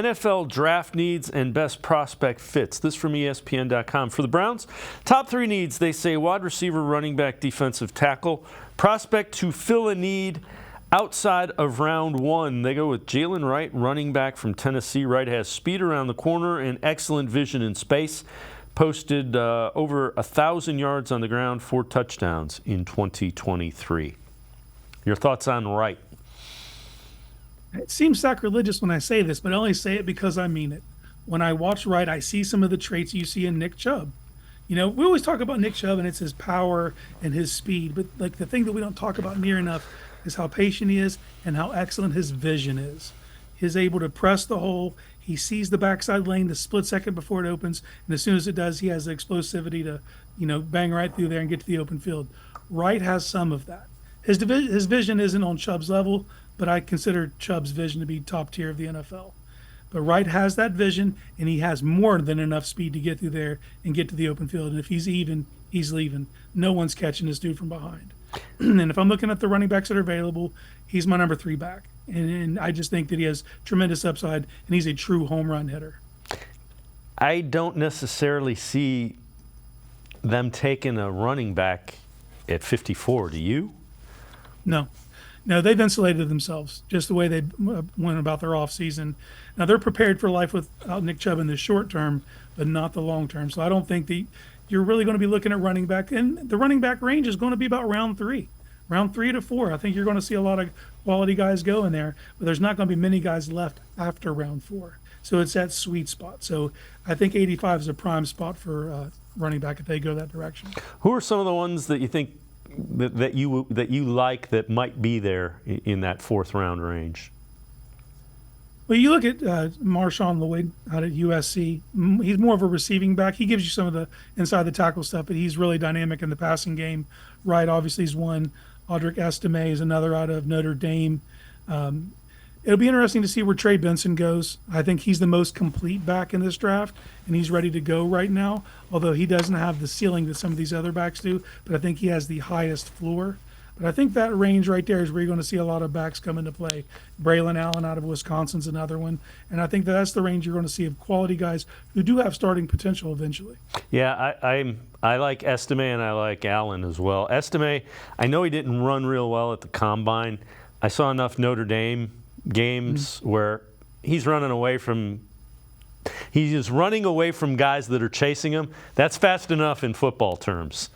NFL draft needs and best prospect fits. This from ESPN.com. For the Browns, top 3 needs, they say wide receiver, running back, defensive tackle. Prospect to fill a need outside of round 1. They go with Jalen Wright, running back from Tennessee. Wright has speed around the corner and excellent vision in space. Posted over 1,000 yards on the ground, 4 touchdowns in 2023. Your thoughts on Wright? It seems sacrilegious when I say this, but I only say it because I mean it. When I watch Wright, I see some of the traits you see in Nick Chubb. We always talk about Nick Chubb and it's his power and his speed, but like the thing that we don't talk about near enough is how patient he is and how excellent his vision is. He's able to press the hole. He sees the backside lane the split second before it opens, and as soon as it does, he has the explosivity to, bang right through there and get to the open field. Wright has some of that. His vision isn't on Chubb's level, but I consider Chubb's vision to be top tier of the NFL. But Wright has that vision, and he has more than enough speed to get through there and get to the open field. And if he's even, he's leaving. No one's catching this dude from behind. And if I'm looking at the running backs that are available, he's my number 3 back. And I just think that he has tremendous upside, and he's a true home run hitter. I don't necessarily see them taking a running back at 54. Do you? No, they've insulated themselves just the way they went about their offseason. Now, they're prepared for life without Nick Chubb in the short term, but not the long term. So I don't think that you're really going to be looking at running back. And the running back range is going to be about round 3 to 4. I think you're going to see a lot of quality guys go in there, but there's not going to be many guys left after round 4. So it's that sweet spot. So I think 85 is a prime spot for running back if they go that direction. Who are some of the ones that you think that you like that might be there in that 4th round range? Well, you look at Marshawn Lloyd out at USC. He's more of a receiving back. He gives you some of the inside the tackle stuff, but he's really dynamic in the passing game. Wright obviously is one. Audric Estime is another out of Notre Dame. It'll be interesting to see where Trey Benson goes. I think he's the most complete back in this draft, and he's ready to go right now, although he doesn't have the ceiling that some of these other backs do, but I think he has the highest floor. But I think that range right there is where you're going to see a lot of backs come into play. Braylon Allen out of Wisconsin's another one, and I think that's the range you're going to see of quality guys who do have starting potential eventually. Yeah, I like Estime and I like Allen as well. Estime, I know he didn't run real well at the Combine. I saw enough Notre Dame games where he's running away from guys that are chasing him. That's fast enough in football terms.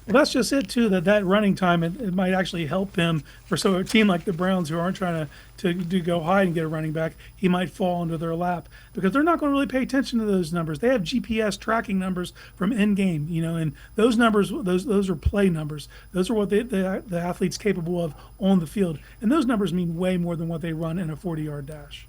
Well, that's just it too. That running time it might actually help him for a team like the Browns who aren't trying to go high and get a running back. He might fall into their lap because they're not going to really pay attention to those numbers. They have GPS tracking numbers from in game, and those numbers those are play numbers. Those are what the athlete's capable of on the field, and those numbers mean way more than what they run in a 40-yard dash.